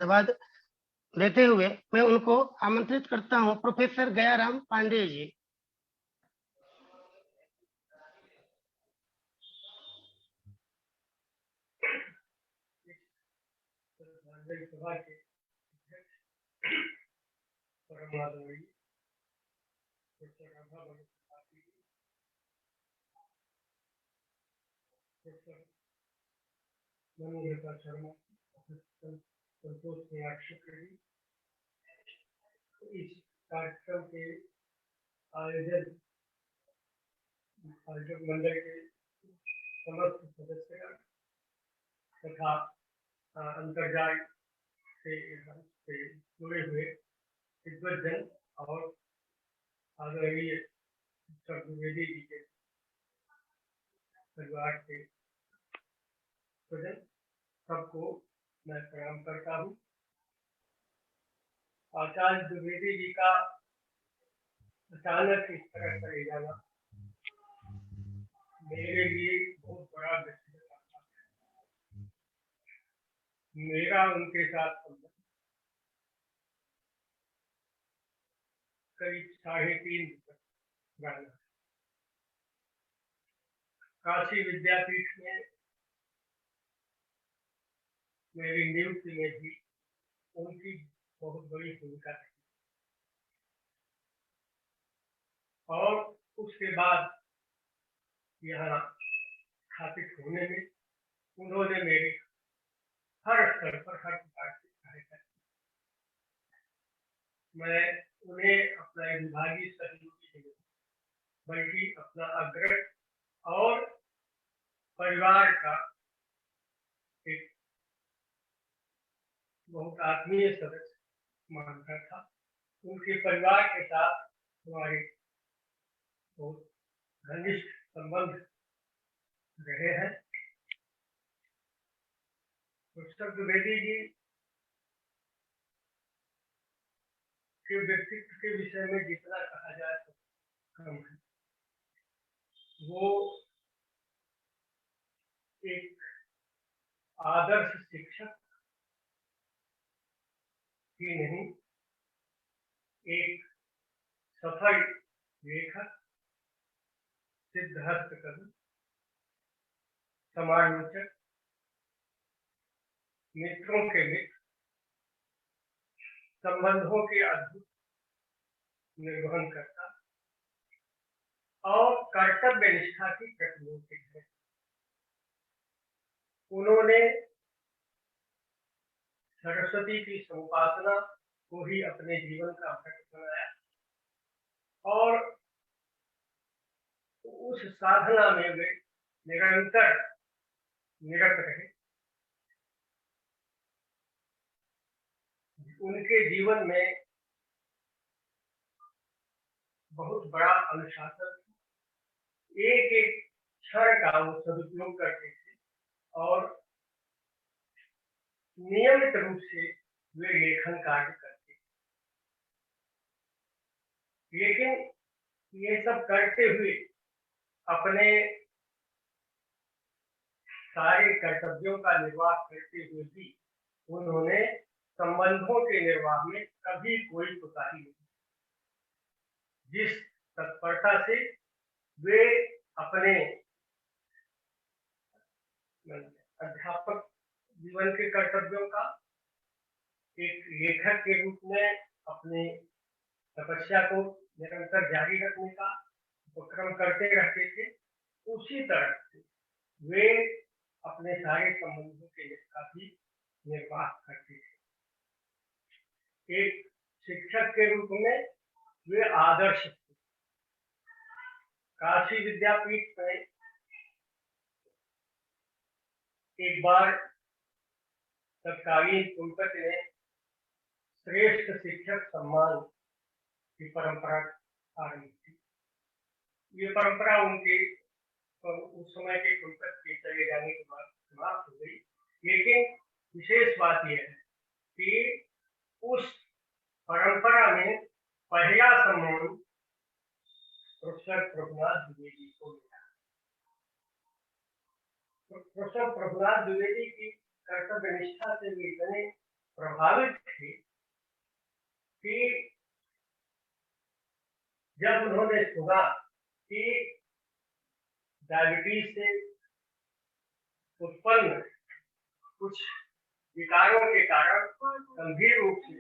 धन्यवाद देते हुए मैं उनको आमंत्रित करता हूं प्रोफेसर गयाराम पांडेय जी। सभा के परम आदरणीय प्रोफेसर राधा प्रोफेसर मनोहर शर्मा, संतोष कुमार शुक्ल जी, इस कार्यक्रम के आयोजक मंडल के समस्त सदस्य तथा अंतर्जाल से जुड़े हुए विद्वजन और आदरणीय द्विवेदी जी के परिवार के स्वजन सबको मैं प्रणाम करता हूँ। आचार्य द्विवेदी जी का अचानक इस तरह चले जाना मेरे लिए बहुत बड़ा व्यक्तिगत आघात है। मेरा उनके साथ संबंध करीब 3.5 पुराना। काशी विद्यापीठ में मेरी नियुक्ति में भी उनकी बहुत बड़ी भूमिका थी और उसके बाद यहाँ स्थापित होने में उन्होंने मेरी हर स्तर पर हर प्रकार की सहायता की। मैं उन्हें अपना विभागीय सहयोगी नहीं बल्कि अपना अग्रज और परिवार का एक बहुत आत्मीय सदस्य मानता था। उनके परिवार के साथ हमारे बहुत घनिष्ठ संबंध रहे हैं। प्रोफेसर द्विवेदी जी के व्यक्तित्व के विषय में जितना कहा जाए तो कम है। वो एक आदर्श शिक्षक ही नहीं, एक सफल लेखक, सिद्धहस्त कवि, समालोचक, मित्रों के मित्र, संबंधों के अद्भुत निर्वहन करता और कर्तव्य निष्ठा की प्रतिमूर्ति है। उन्होंने सरस्वती की समुपासना को ही अपने जीवन का व्रत बनाया और उस साधना में वे निरंतर निरत रहे। उनके जीवन में बहुत बड़ा अनुशासन, एक एक क्षण का वो सदुपयोग करते थे और नियमित रूप से वे लेखन कार्य करते। लेकिन ये सब करते हुए अपने सारे कर्तव्यों का निर्वाह करते हुए भी उन्होंने संबंधों के निर्वाह में कभी कोई कोताही नहीं। जिस तत्परता से वे अपने अध्यापक जीवन के कर्तव्यों का, एक लेखक के रूप में अपनी तपस्या को निरंतर जारी रखने का उपक्रम करते रहते थे, उसी तरह से वे अपने सारे संबंधों के का भी निर्वाह करते थे। एक शिक्षक के रूप में वे आदर्श थे। काशी विद्यापीठ में एक बार तत्कालीन कुलपति ने श्रेष्ठ शिक्षक सम्मान की परंपरा आरंभ की। ये परंपरा उनके उस समय के कुलपति के चले जाने के बाद समाप्त हो गई। लेकिन विशेष बात यह है कि उस परंपरा में पहला सम्मान प्रोफेसर प्रभुनाथ द्विवेदी को मिला। प्रोफेसर प्रभुनाथ द्विवेदी की कर्तव्य निष्ठा से वे इतने प्रभावित थे कि जब उन्होंने सुना कि डायबिटीज से उत्पन्न कुछ विकारों के कारण गंभीर रूप से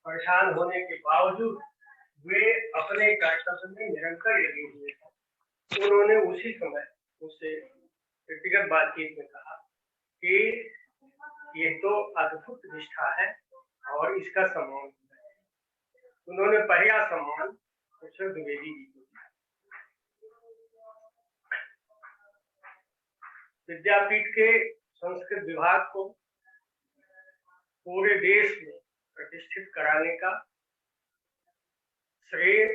परेशान होने के बावजूद वे अपने कर्तव्य में निरंतर लगे हुए थे, उन्होंने उसी समय उससे व्यक्तिगत बातचीत में कहा कि ये तो अद्भुत निष्ठा है और इसका सम्मान है। उन्होंने पहला सम्मान प्रोफेसर द्विवेदी जी को दिया। विद्यापीठ के संस्कृत विभाग को पूरे देश में प्रतिष्ठित कराने का श्रेय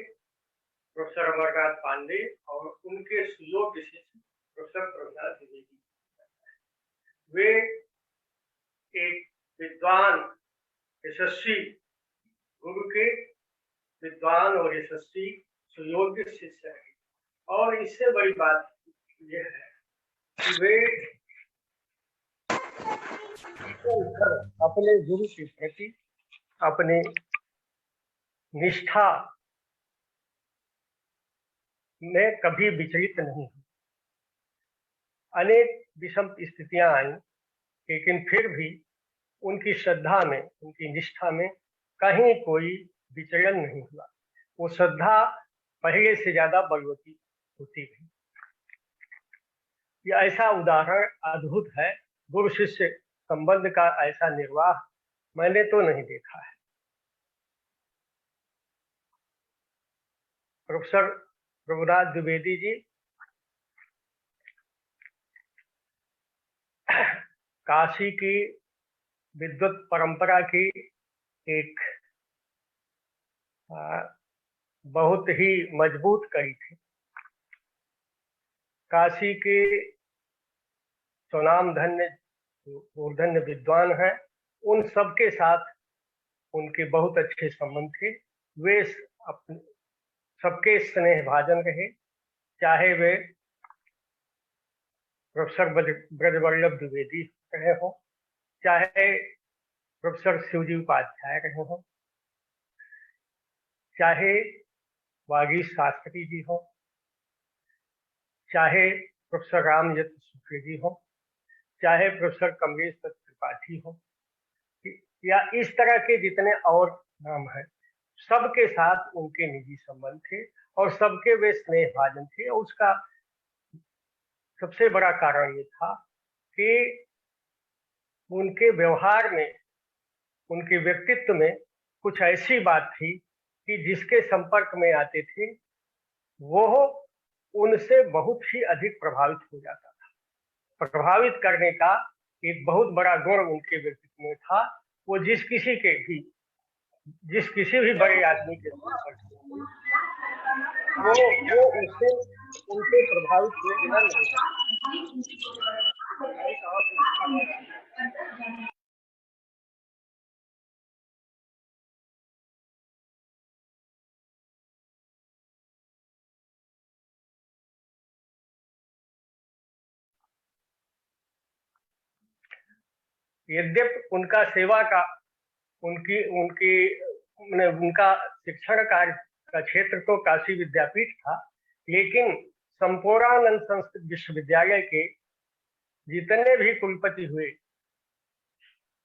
प्रोफेसर अमरनाथ पांडे और उनके सुयोग्य शिष्य प्रोफेसर प्रभुदास द्विवेदी। वे एक विद्वान यशस्वी गुरु के विद्वान और यशस्वी सुयोग्य शिष्य है। और इससे बड़ी बात यह है कि वे अपने गुरु के प्रति अपने निष्ठा में कभी विचलित नहीं हुए। अनेक विषम स्थितियां आई, लेकिन फिर भी उनकी श्रद्धा में, उनकी निष्ठा में कहीं कोई विचलन नहीं हुआ। वो श्रद्धा पहले से ज्यादा बलवती होती गई। यह ऐसा उदाहरण अद्भुत है। गुरु शिष्य संबंध का ऐसा निर्वाह मैंने तो नहीं देखा है। प्रोफेसर प्रभुदास द्विवेदी जी काशी की विद्वत परंपरा की एक बहुत ही मजबूत कड़ी थी। काशी के स्वनाम धन्य मूर्धन्य विद्वान हैं, उन सबके साथ उनके बहुत अच्छे संबंध थे। वे सबके स्नेह भाजन रहे, चाहे वे प्रोफेसर ब्रजवल्लभ द्विवेदी रहे हों, चाहे प्रोफेसर शिवजी उपाध्याय रहे हों, चाहे वागीश शास्त्री जी हों, चाहे प्रोफेसर रामयत्र शुक्ल जी हों, चाहे प्रोफेसर कमलेश त्रिपाठी हों, या इस तरह के जितने और नाम हैं, सबके साथ उनके निजी संबंध थे और सबके वे स्नेह भाजन थे। और उसका सबसे बड़ा कारण ये था कि उनके व्यवहार में, उनके व्यक्तित्व में कुछ ऐसी बात थी कि जिसके संपर्क में आते थे वो उनसे बहुत ही अधिक प्रभावित हो जाता था। प्रभावित करने का एक बहुत बड़ा गुण उनके व्यक्तित्व में था। वो जिस किसी भी बड़े आदमी के संपर्क में वो उनसे प्रभावित हुए बिना नहीं। यद्यपि उनका सेवा का उनका शिक्षण कार्य का क्षेत्र तो काशी विद्यापीठ था, लेकिन संपूर्णानंद संस्कृत विश्वविद्यालय के जितने भी कुलपति हुए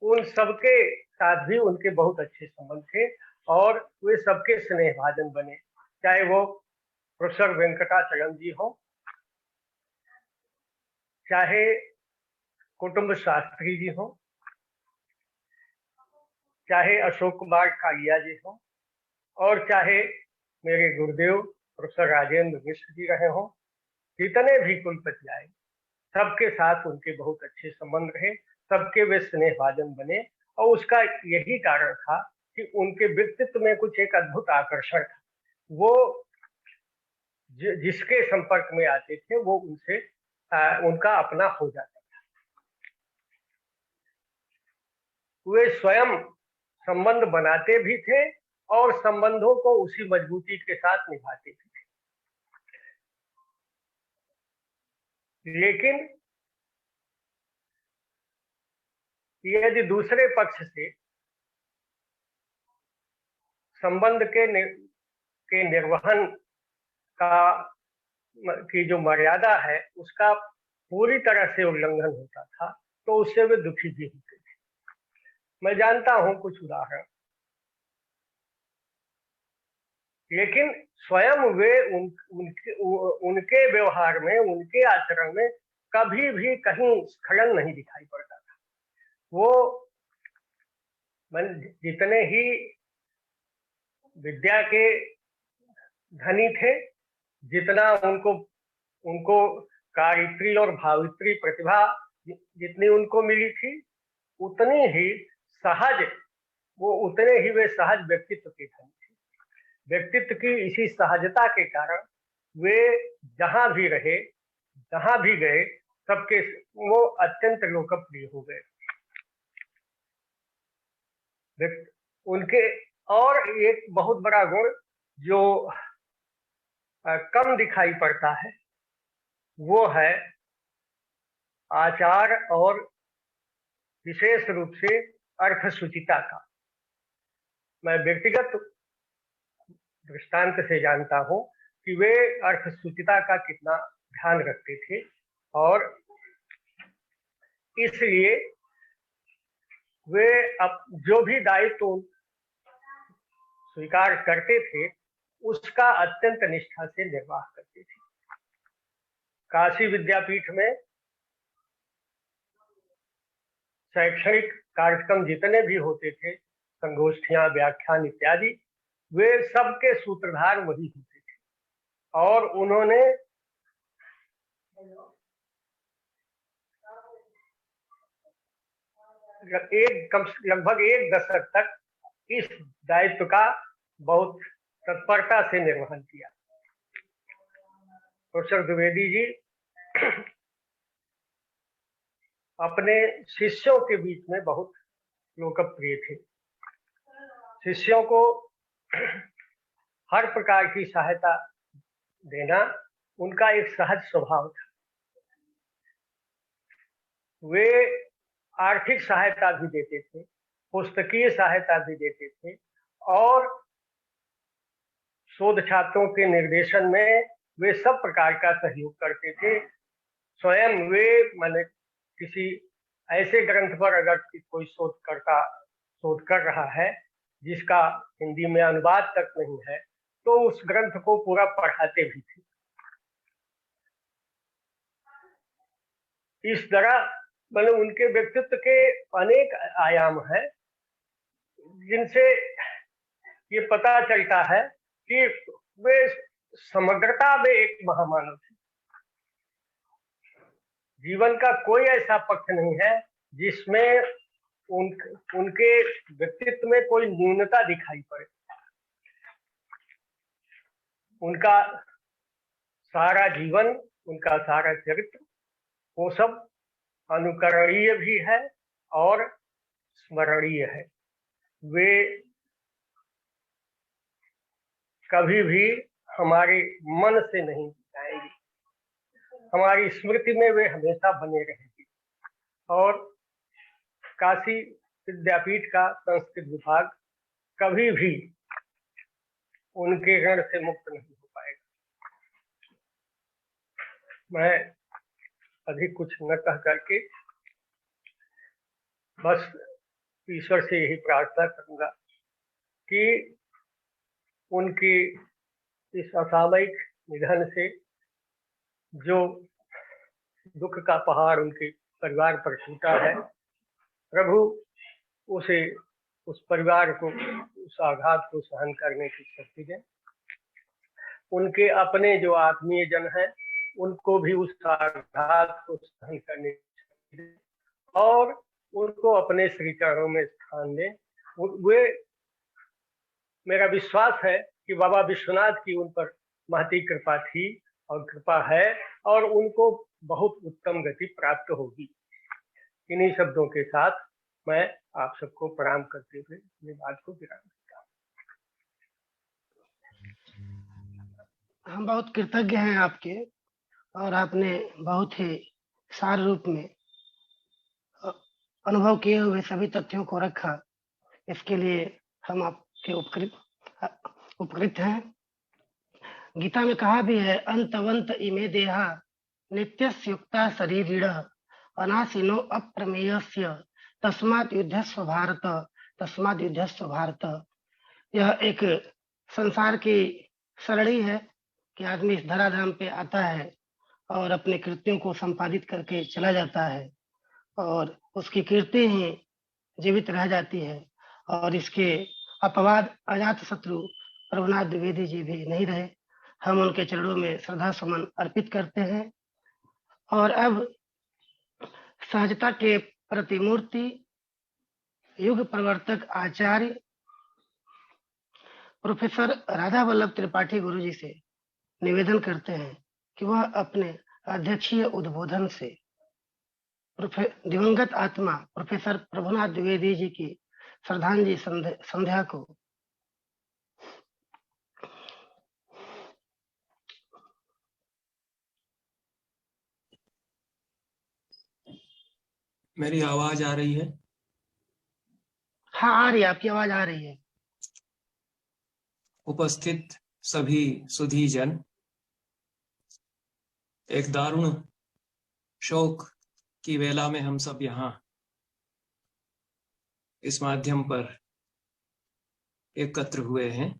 उन सबके साथ भी उनके बहुत अच्छे संबंध थे और वे सबके स्नेह भाजन बने। चाहे वो प्रोफेसर वेंकटाचलम जी हो, चाहे कुटुंब शास्त्री जी हो, चाहे अशोक कुमार कालिया जी हो, और चाहे मेरे गुरुदेव प्रोफेसर राजेंद्र मिश्र जी रहे हों, जितने भी कुलपति आए सबके साथ उनके बहुत अच्छे संबंध रहे, सबके वे स्नेह भाजन बने। और उसका यही कारण था कि उनके व्यक्तित्व में कुछ एक अद्भुत आकर्षण था। वो जिसके संपर्क में आते थे वो उनसे उनका अपना हो जाता था। वे स्वयं संबंध बनाते भी थे और संबंधों को उसी मजबूती के साथ निभाते भी थे। लेकिन यदि दूसरे पक्ष से संबंध के निर्वहन की जो मर्यादा है उसका पूरी तरह से उल्लंघन होता था, तो उससे वे दुखी भी होते थे। मैं जानता हूं कुछ उदाहरण, लेकिन स्वयं वे उनके व्यवहार में, उनके आचरण में कभी भी कहीं स्खलन नहीं दिखाई पड़ता था। वो जितने ही विद्या के धनी थे, जितना उनको कारित्री और भावित्री प्रतिभा जितनी उनको मिली थी, उतने ही वे सहज व्यक्तित्व के धनी थे। व्यक्तित्व की इसी सहजता के कारण वे जहां भी रहे, जहां भी गए, सबके वो अत्यंत लोकप्रिय हो गए। उनके और एक बहुत बड़ा गुण जो कम दिखाई पड़ता है, वो है आचार और विशेष रूप से अर्थ सूचिता का। मैं व्यक्तिगत दृष्टांत से जानता हूं कि वे अर्थ सूचिता का कितना ध्यान रखते थे, और इसलिए वे अब जो भी दायित्व स्वीकार करते थे उसका अत्यंत निष्ठा से निर्वाह करते थे। काशी विद्यापीठ में शैक्षणिक कार्यक्रम जितने भी होते थे, संगोष्ठियां, व्याख्यान इत्यादि, वे सबके सूत्रधार वही होते थे। और उन्होंने लगभग एक दशक तक इस दायित्व का बहुत तत्परता से निर्वहन किया। प्रोफेसर द्विवेदी जी अपने शिष्यों के बीच में बहुत लोकप्रिय थे। शिष्यों को हर प्रकार की सहायता देना उनका एक सहज स्वभाव था। वे आर्थिक सहायता भी देते थे, पुस्तकीय सहायता भी देते थे, और शोध छात्रों के निर्देशन में वे सब प्रकार का सहयोग करते थे। स्वयं वे किसी ऐसे ग्रंथ पर अगर कोई शोध कर रहा है जिसका हिंदी में अनुवाद तक नहीं है, तो उस ग्रंथ को पूरा पढ़ाते भी थे। इस तरह उनके व्यक्तित्व के अनेक आयाम हैं जिनसे ये पता चलता है कि वे समग्रता में एक महामानव थे। जीवन का कोई ऐसा पक्ष नहीं है जिसमें उनके व्यक्तित्व में कोई न्यूनता दिखाई पड़े। उनका सारा जीवन, उनका सारा चरित्र, वो सब अनुकरणीय भी है और स्मरणीय है। वे कभी भी हमारे मन से नहीं जाएंगे, हमारी स्मृति में वे हमेशा बने रहेंगे। और काशी विद्यापीठ का संस्कृत विभाग कभी भी उनके ऋण से मुक्त नहीं हो पाएगा। मैं अधिक कुछ न कह करके बस ईश्वर से यही प्रार्थना करूंगा कि उनकी इस असामयिक निधन से जो दुख का पहाड़ उनके परिवार पर टूटा है, प्रभु उस परिवार को उस आघात को सहन करने की शक्ति दें। उनके अपने जो आत्मीय जन हैं उनको भी उस आघात को सहन करने की शक्ति दें और उनको अपने श्री चरणों में स्थान दें। वे, मेरा विश्वास है कि बाबा विश्वनाथ की उन पर महती कृपा थी और कृपा है, और उनको बहुत उत्तम गति प्राप्त होगी। इन्हीं शब्दों के साथ मैं आप सबको प्रणाम करते हुए अपनी बात को विराम देता हूँ। हम बहुत कृतज्ञ हैं आपके, और आपने बहुत ही सार रूप में अनुभव किए हुए सभी तथ्यों को रखा। इसके लिए हम आपके उपकृत उपकृत हैं। गीता में कहा भी है, अंतवंत इमे देहा नित्यस्युक्ता शरीरिण अनाशिनो अप्रमेयस्य तस्मात् युद्धस्व भारत, तस्मात् युद्धस्व भारत। यह एक संसार की सरणी है कि आदमी इस धराधाम पे आता है और अपने कृत्यों को संपादित करके चला जाता है और उसकी कीर्ति ही जीवित रह जाती है। और इसके अपवाद अजात शत्रु प्रभुनाथ द्विवेदी जी भी नहीं रहे। हम उनके चरणों में श्रद्धा सुमन अर्पित करते हैं। और अब सहजता के प्रतिमूर्ति युग प्रवर्तक आचार्य प्रोफेसर राधा वल्लभ त्रिपाठी गुरु जी से निवेदन करते हैं कि वह अपने अध्यक्षीय उद्बोधन से दिवंगत आत्मा प्रोफेसर प्रभुनाथ द्विवेदी जी की श्रद्धांजलि संध्या को मेरी आवाज आ रही है? हाँ, आ रही है, आपकी आवाज आ रही है। उपस्थित सभी सुधी जन, एक दारुण शोक की वेला में हम सब यहाँ इस माध्यम पर एकत्र हुए हैं।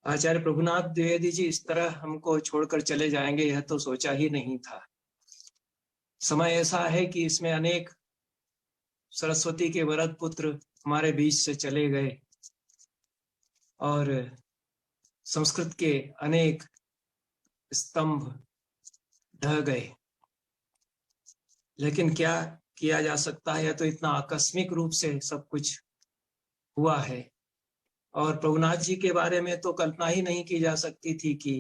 आचार्य प्रभुनाथ द्विवेदी जी इस तरह हमको छोड़कर चले जाएंगे यह तो सोचा ही नहीं था। समय ऐसा है कि इसमें अनेक सरस्वती के वरद पुत्र हमारे बीच से चले गए और संस्कृत के अनेक स्तंभ ढह गए, लेकिन क्या किया जा सकता है, यह तो इतना आकस्मिक रूप से सब कुछ हुआ है। और प्रभुनाथ जी के बारे में तो कल्पना ही नहीं की जा सकती थी कि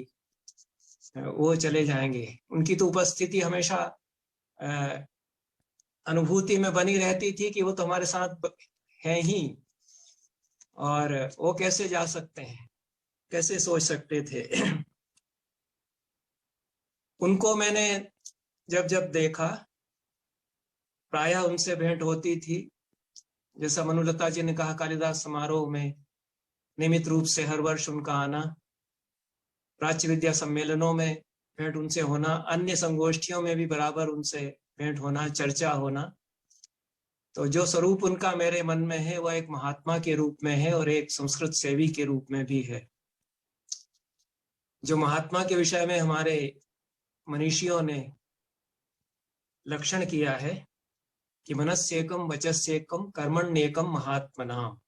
वो चले जाएंगे। उनकी तो उपस्थिति हमेशा अनुभूति में बनी रहती थी कि वो तो हमारे साथ है ही, और वो कैसे जा सकते हैं, कैसे सोच सकते थे। उनको मैंने जब जब देखा, प्रायः उनसे भेंट होती थी। जैसा मनुलता जी ने कहा, कालिदास समारोह में नियमित रूप से हर वर्ष उनका आना, प्राच्य विद्या सम्मेलनों में भेंट उनसे होना, अन्य संगोष्ठियों में भी बराबर उनसे भेंट होना, चर्चा होना। तो जो स्वरूप उनका मेरे मन में है वह एक महात्मा के रूप में है और एक संस्कृत सेवी के रूप में भी है। जो महात्मा के विषय में हमारे मनीषियों ने लक्षण किया है कि मनस्येकम वचस्येकम कर्मण्येकम महात्मनाम,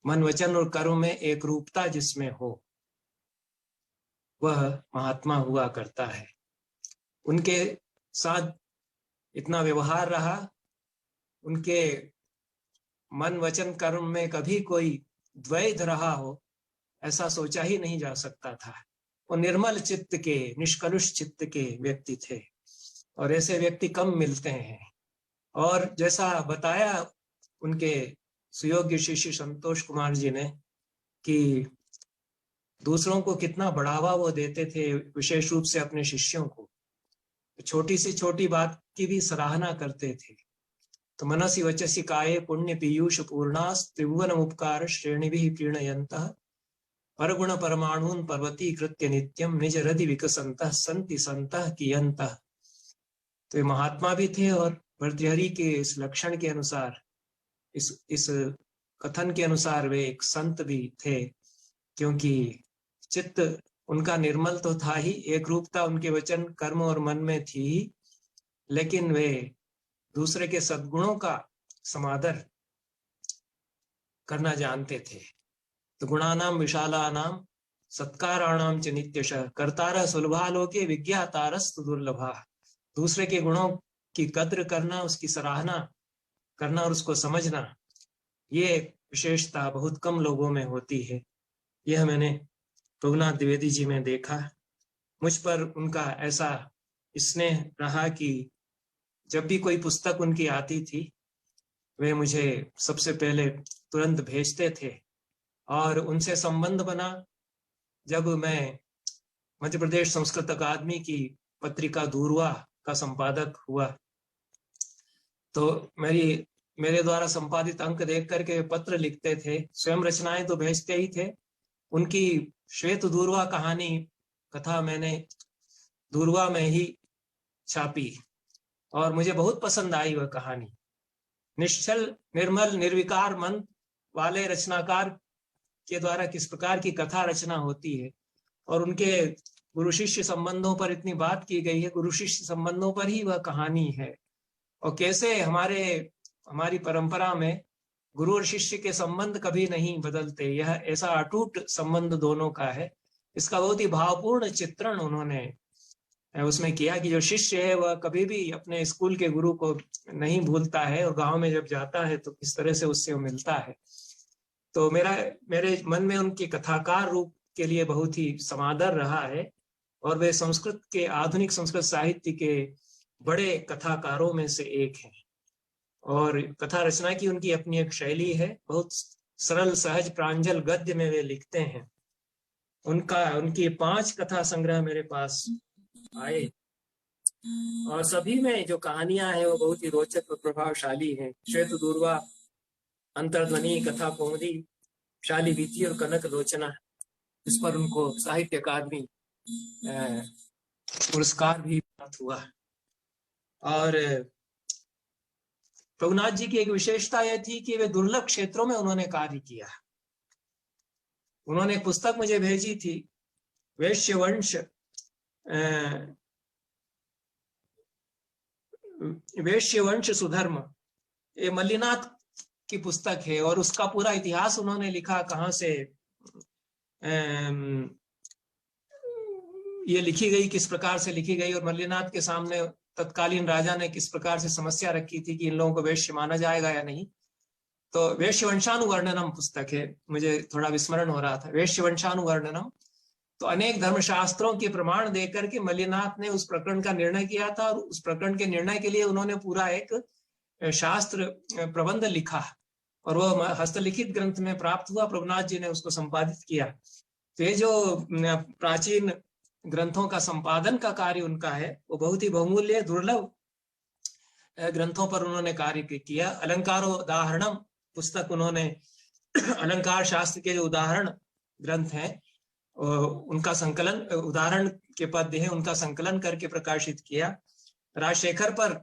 मन वचन और कर्म में एक रूपता जिसमें हो वह महात्मा हुआ करता है। उनके साथ इतना व्यवहार रहा, उनके मन वचन कर्म में कभी कोई द्वैध रहा हो ऐसा सोचा ही नहीं जा सकता था। वो निर्मल चित्त के, निष्कलुष चित्त के व्यक्ति थे और ऐसे व्यक्ति कम मिलते हैं। और जैसा बताया उनके सुयोग्य शिष्य संतोष कुमार जी ने कि दूसरों को कितना बढ़ावा वो देते थे, विशेष रूप से अपने शिष्यों को छोटी से छोटी बात की भी सराहना करते थे। तो मनसि वचसि काये पुण्य पीयूष पूर्णास त्रिभुवन उपकार श्रेणी भी प्रीणयन्तः परगुण परमाणुन पर्वती कृत्य नित्यम निज हृदि विकसंतः संति संतः कियन्तः। तो ये महात्मा भी थे और भर्तृहरि के इस लक्षण के अनुसार, इस कथन के अनुसार वे एक संत भी थे, क्योंकि चित्त उनका निर्मल तो था ही, एक रूपता उनके वचन कर्म और मन में थी ही, लेकिन वे दूसरे के सद्गुणों का समादर करना जानते थे। तो गुणानाम विशालानाम सत्काराणाम च नित्यशः कर्तारः सुलभालोके विज्ञातारस्तु दुर्लभा। दूसरे के गुणों की कद्र करना, उसकी सराहना करना और उसको समझना, ये विशेषता बहुत कम लोगों में होती है। यह मैंने प्रभुनाथ द्विवेदी जी में देखा। मुझ पर उनका ऐसा स्नेह रहा कि जब भी कोई पुस्तक उनकी आती थी वे मुझे सबसे पहले तुरंत भेजते थे। और उनसे संबंध बना जब मैं मध्य प्रदेश संस्कृत अकादमी की पत्रिका दूरवा का संपादक हुआ। तो मेरी मेरे द्वारा संपादित अंक देख करके पत्र लिखते थे, स्वयं रचनाएं तो भेजते ही थे। उनकी श्वेत दूर्वा कहानी कथा मैंने दूर्वा में ही छापी और मुझे बहुत पसंद आई वह कहानी। निश्चल निर्मल निर्विकार मन वाले रचनाकार के द्वारा किस प्रकार की कथा रचना होती है और उनके गुरु शिष्य संबंधों पर इतनी बात की गई है, गुरु शिष्य संबंधों पर ही वह कहानी है। और कैसे हमारी परंपरा में गुरु और शिष्य के संबंध कभी नहीं बदलते, यह ऐसा अटूट संबंध दोनों का है। इसका बहुत ही भावपूर्ण चित्रण उन्होंने उसमें किया कि जो शिष्य है वह कभी भी अपने स्कूल के गुरु को नहीं भूलता है और गांव में जब जाता है तो किस तरह से उससे वो मिलता है। तो मेरे मन में उनके कथाकार रूप के लिए बहुत ही समादर रहा है और वे आधुनिक संस्कृत साहित्य के बड़े कथाकारों में से एक हैं। और कथा रचना की उनकी अपनी एक शैली है, बहुत सरल सहज प्रांजल गद्य में वे लिखते हैं। उनकी 5 कथा संग्रह मेरे पास आए और सभी में जो कहानियां हैं वो बहुत ही रोचक और प्रभावशाली हैं। श्वेत दूर्वा, अंतर्ध्वनि, कथा कौमुदी, शाली बीती और कनक लोचना, इस पर उनको साहित्य अकादमी पुरस्कार भी प्राप्त हुआ। और प्रभुनाथ जी की एक विशेषता यह थी कि वे दुर्लभ क्षेत्रों में उन्होंने कार्य किया। उन्होंने एक पुस्तक मुझे भेजी थी, वैश्यवंश सुधर्म, ये मल्लिनाथ की पुस्तक है और उसका पूरा इतिहास उन्होंने लिखा, कहाँ से ये लिखी गई, किस प्रकार से लिखी गई और मल्लिनाथ के सामने तत्कालीन राजा ने किस प्रकार से समस्या रखी थी कि इन लोगों को वैश्य माना जाएगा या नहीं। तो वैश्यवंशानुवर्णनम पुस्तक है, मुझे थोड़ा विस्मरण हो रहा था, वैश्यवंशानुवर्णनम। तो अनेक धर्मशास्त्रों के प्रमाण देकर के मल्लिनाथ ने उस प्रकरण का निर्णय किया था और उस प्रकरण के निर्णय के लिए उन्होंने पूरा एक शास्त्र प्रबंध लिखा और वह हस्तलिखित ग्रंथ में प्राप्त हुआ। प्रभुनाथ जी ने उसको संपादित किया। तो ये जो प्राचीन ग्रंथों का संपादन का कार्य उनका है वो बहुत ही बहुमूल्य दुर्लभ ग्रंथों पर उन्होंने कार्य किया। अलंकारोदाहरणम पुस्तक उन्होंने अलंकार शास्त्र के जो उदाहरण ग्रंथ हैं उनका संकलन, उदाहरण के पद्य है, उनका संकलन करके प्रकाशित किया। राजशेखर पर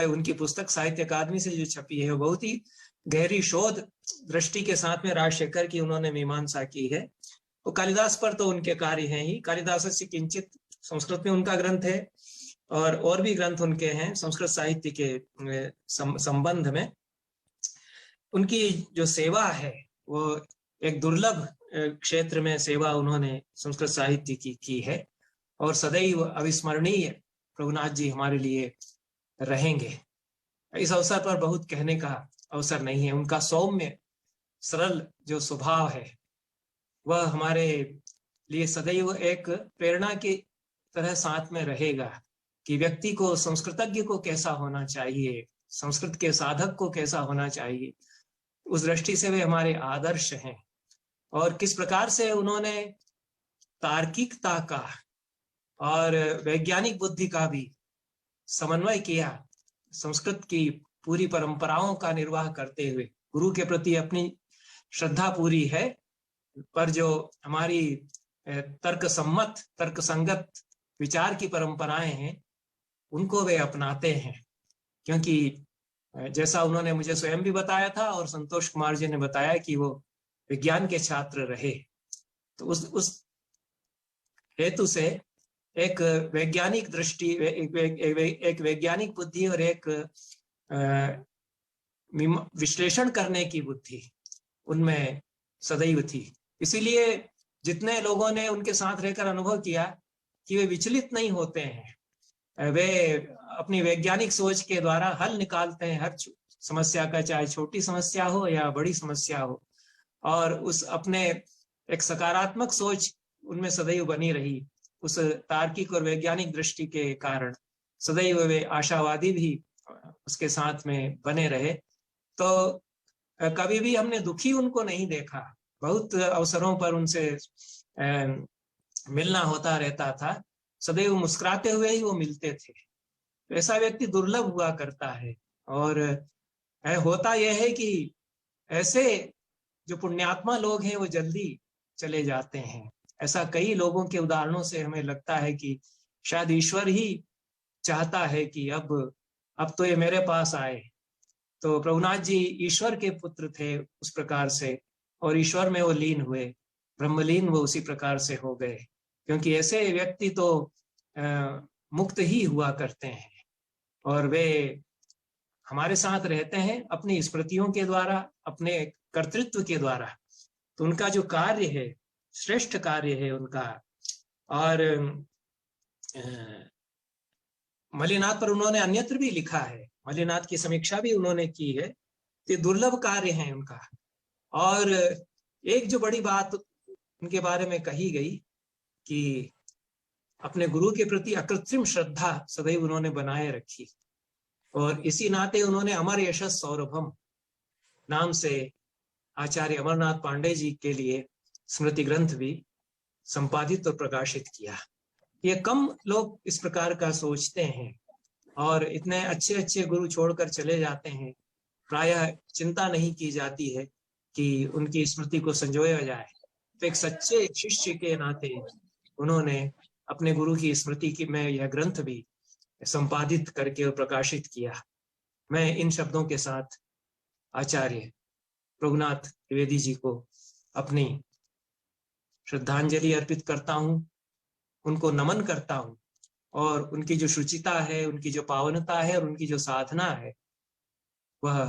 उनकी पुस्तक साहित्य अकादमी से जो छपी है वो बहुत ही गहरी शोध दृष्टि के साथ में राजशेखर की उन्होंने मीमांसा की है। तो कालिदास पर तो उनके कार्य हैं ही, कालिदास से किंचित संस्कृत में उनका ग्रंथ है और भी ग्रंथ उनके हैं संस्कृत साहित्य के संबंध में। उनकी जो सेवा है वो एक दुर्लभ क्षेत्र में सेवा उन्होंने संस्कृत साहित्य की है और सदैव अविस्मरणीय प्रभुनाथ जी हमारे लिए रहेंगे। इस अवसर पर बहुत कहने का अवसर नहीं है। उनका सौम्य सरल जो स्वभाव है वह हमारे लिए सदैव एक प्रेरणा की तरह साथ में रहेगा कि व्यक्ति को, संस्कृतज्ञ को कैसा होना चाहिए, संस्कृत के साधक को कैसा होना चाहिए, उस दृष्टि से वे हमारे आदर्श हैं। और किस प्रकार से उन्होंने तार्किकता का और वैज्ञानिक बुद्धि का भी समन्वय किया, संस्कृत की पूरी परंपराओं का निर्वाह करते हुए। गुरु के प्रति अपनी श्रद्धा पूरी है, पर जो हमारी तर्क संगत विचार की परंपराएं हैं उनको वे अपनाते हैं। क्योंकि जैसा उन्होंने मुझे स्वयं भी बताया था और संतोष कुमार जी ने बताया कि वो विज्ञान के छात्र रहे, तो उस हेतु से एक वैज्ञानिक दृष्टि, एक वैज्ञानिक बुद्धि और एक विश्लेषण करने की बुद्धि उनमें सदैव थी। इसीलिए जितने लोगों ने उनके साथ रहकर अनुभव किया कि वे विचलित नहीं होते हैं, वे अपनी वैज्ञानिक सोच के द्वारा हल निकालते हैं हर समस्या का, चाहे छोटी समस्या हो या बड़ी समस्या हो। और उस अपने एक सकारात्मक सोच उनमें सदैव बनी रही। उस तार्किक और वैज्ञानिक दृष्टि के कारण सदैव वे आशावादी भी उसके साथ में बने रहे। तो कभी भी हमने दुखी उनको नहीं देखा। बहुत अवसरों पर उनसे मिलना होता रहता था, सदैव मुस्कुराते हुए ही वो मिलते थे। तो ऐसा व्यक्ति दुर्लभ हुआ करता है। और होता यह है कि ऐसे जो पुण्यात्मा लोग हैं वो जल्दी चले जाते हैं। ऐसा कई लोगों के उदाहरणों से हमें लगता है कि शायद ईश्वर ही चाहता है कि अब तो ये मेरे पास आए। तो प्रभुनाथ जी ईश्वर के पुत्र थे उस प्रकार से, और ईश्वर में वो लीन हुए, ब्रह्मलीन वो उसी प्रकार से हो गए, क्योंकि ऐसे व्यक्ति तो मुक्त ही हुआ करते हैं और वे हमारे साथ रहते हैं अपनी स्मृतियों के द्वारा, अपने कर्तृत्व के द्वारा। तो उनका जो कार्य है, श्रेष्ठ कार्य है उनका। और मल्लिनाथ पर उन्होंने अन्यत्र भी लिखा है, मल्लिनाथ की समीक्षा भी उन्होंने की है कि दुर्लभ कार्य है उनका। और एक जो बड़ी बात उनके बारे में कही गई कि अपने गुरु के प्रति अकृत्रिम श्रद्धा सदैव उन्होंने बनाए रखी, और इसी नाते उन्होंने अमर यशस सौरभम नाम से आचार्य अमरनाथ पांडे जी के लिए स्मृति ग्रंथ भी संपादित और प्रकाशित किया। ये कम लोग इस प्रकार का सोचते हैं और इतने अच्छे अच्छे गुरु छोड़कर चले जाते हैं। प्रायः चिंता नहीं की जाती है कि उनकी स्मृति को संजोया जाए। तो एक सच्चे शिष्य के नाते उन्होंने अपने गुरु की स्मृति की में यह ग्रंथ भी संपादित करके और प्रकाशित किया। मैं इन शब्दों के साथ आचार्य प्रभुनाथ द्विवेदी जी को अपनी श्रद्धांजलि अर्पित करता हूँ, उनको नमन करता हूँ, और उनकी जो शुचिता है, उनकी जो पावनता है और उनकी जो साधना है वह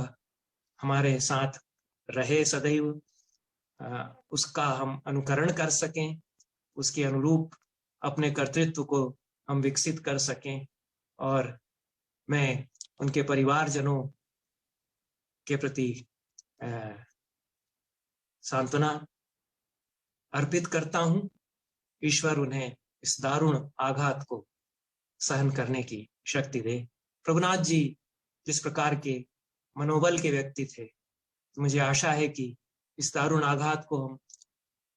हमारे साथ रहे सदैव, उसका हम अनुकरण कर सकें, उसके अनुरूप अपने कर्तृत्व को हम विकसित कर सकें। और मैं उनके परिवारजनों के प्रति सांत्वना अर्पित करता हूँ। ईश्वर उन्हें इस दारुण आघात को सहन करने की शक्ति दे। प्रभुनाथ जी जिस प्रकार के मनोबल के व्यक्ति थे, तो मुझे आशा है कि इस दारुण आघात को हम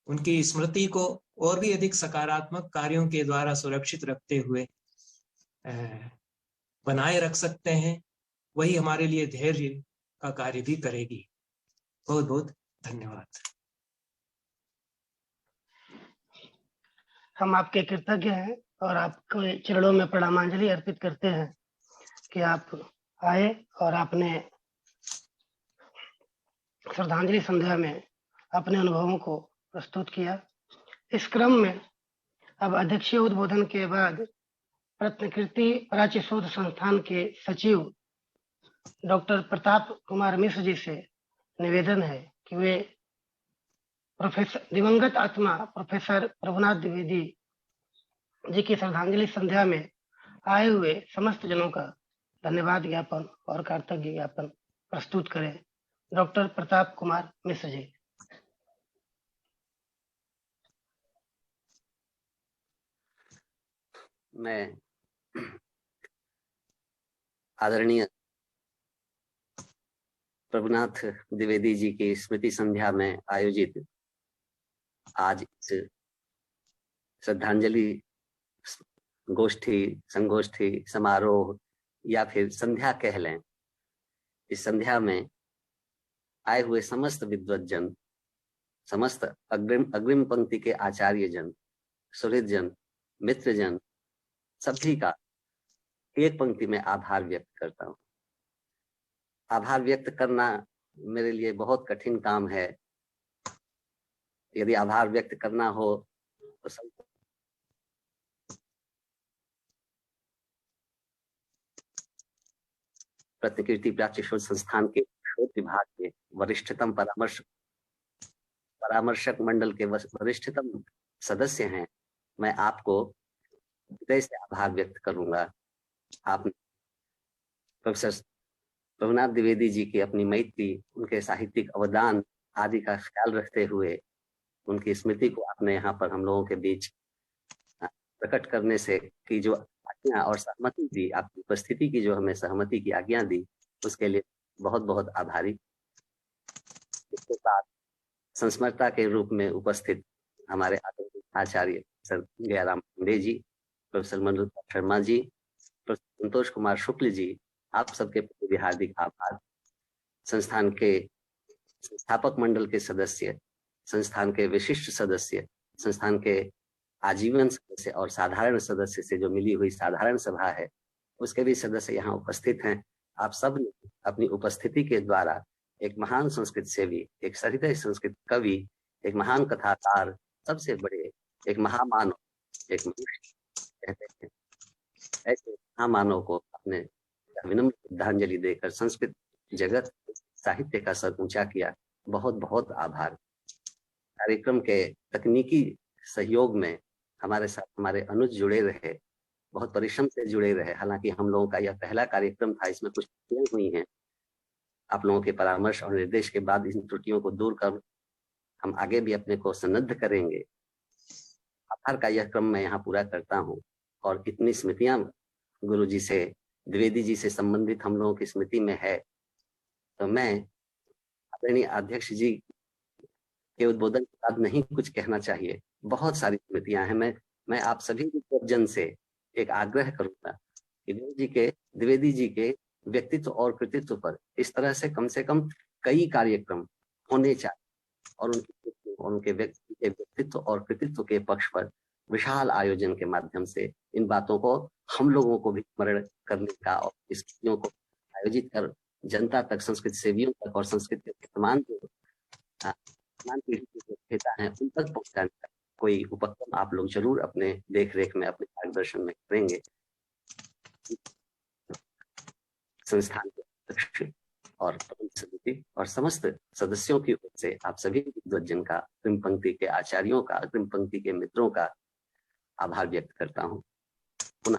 उनकी स्मृति को और भी अधिक सकारात्मक कार्यों के द्वारा सुरक्षित रखते हुए बनाए रख सकते हैं। वही हमारे लिए धैर्य का कार्य भी करेगी। बहुत बहुत धन्यवाद। हम आपके कृतज्ञ हैं और आपके चरणों में प्रणामांजलि अर्पित करते हैं कि आप आए और आपने श्रद्धांजलि संध्या में अपने अनुभवों को प्रस्तुत किया। इस क्रम में अब अध्यक्षीय उद्बोधन के बाद रत्नकीर्ति प्राच्य शोध संस्थान के सचिव डॉक्टर प्रताप कुमार मिश्र जी से निवेदन है कि वे प्रोफेसर दिवंगत आत्मा प्रोफेसर प्रभुनाथ द्विवेदी जी की श्रद्धांजलि संध्या में आए हुए समस्त जनों का धन्यवाद ज्ञापन और कृतज्ञता ज्ञापन प्रस्तुत करें। डॉक्टर प्रताप कुमार मिश्र जी। मैं आदरणीय प्रभुनाथ द्विवेदी जी की स्मृति संध्या में आयोजित आज इस श्रद्धांजलि गोष्ठी, संगोष्ठी, समारोह या फिर संध्या कह लें, इस संध्या में आए हुए समस्त विद्वज्जन, समस्त अग्रिम पंक्ति के आचार्य जन, सुहृद जन, मित्र जन, सभी का एक पंक्ति में आभार व्यक्त करता हूँ। आभार व्यक्त करना मेरे लिए बहुत कठिन काम है। यदि आभार व्यक्त करना हो तो रत्नकीर्ति प्राच्य शोध संस्थान के शोध विभाग के वरिष्ठतम परामर्शक मंडल के वरिष्ठतम सदस्य हैं। मैं आपको हृदय से आभार व्यक्त करूंगा। आपने प्रोफेसर प्रभुनाथ द्विवेदी जी की अपनी मैत्री, उनके साहित्यिक अवदान आदि का ख्याल रखते हुए उनकी स्मृति को आपने यहाँ पर हम लोगों के बीच प्रकट करने से की जो आज्ञा और सहमति दी, आपकी उपस्थिति की जो हमें सहमति की आज्ञा दी, उसके लिए बहुत बहुत आभारी। इसके साथ संस्मरता के रूप में उपस्थित हमारे आचार्य sir Gaya Ram Pandey ji, professor Manoj Sharma ji, professor Santosh Kumar Shukla ji, आप सबके प्रति हार्दिक आभार। संस्थान के संस्थापक मंडल के सदस्य, संस्थान के विशिष्ट सदस्य, संस्थान के आजीवन सदस्य और साधारण सदस्य से जो मिली हुई साधारण सभा है, उसके भी सदस्य यहाँ उपस्थित हैं। आप सब ने अपनी उपस्थिति के द्वारा एक महान संस्कृत सेवी, एक सहृदय संस्कृत कवि, एक महान कथाकार, सबसे बड़े एक महामानव, एक मनुष्य कहते हैं, ऐसे महामानव को अपने विनम्र श्रद्धांजलि देकर संस्कृत जगत साहित्य का सर ऊंचा किया। बहुत बहुत आभार। कार्यक्रम के तकनीकी सहयोग में हमारे साथ हमारे अनुज जुड़े रहे, बहुत परिश्रम से जुड़े रहे। हालांकि हम लोगों का यह पहला कार्यक्रम था, इसमें कुछ त्रुटियां हुई हैं। आप लोगों के परामर्श और निर्देश के बाद इन त्रुटियों को दूर कर हम आगे भी अपने को सन्नद्ध करेंगे। आभार का यह क्रम मैं यहाँ पूरा करता हूँ। और इतनी स्मृतियां गुरु जी से, द्विवेदी जी से संबंधित हम लोगों की स्मृति में है, तो मैं आदरणीय अध्यक्ष जी के उद्बोधन के बाद नहीं कुछ कहना चाहिए। बहुत सारी स्मृतियां हैं। मैं आप सभी जन से एक आग्रह करूंगा कि द्विवेदी जी के व्यक्तित्व और कृतित्व पर इस तरह से कम कई कार्यक्रम होने चाहिए और उनके व्यक्तित्व और कृतित्व के पक्ष पर विशाल आयोजन के माध्यम से इन बातों को हम लोगों को भी स्मरण करने का और इस चीजों को आयोजित कर जनता तक, संस्कृत सेवियों तक और संस्कृत के वर्तमान पीढ़ी के हैं उन तक पहुंचाने का कोई उपक्रम आप लोग जरूर अपने देख रेख में, अपने मार्गदर्शन में करेंगे। संस्थान के अध्यक्ष और समिति और समस्त सदस्यों की ओर से आप सभी विद्वज्जन का, अग्रिम पंक्ति के आचार्यों का, अग्रिम पंक्ति के मित्रों का आभार व्यक्त करता हूँ। पुनः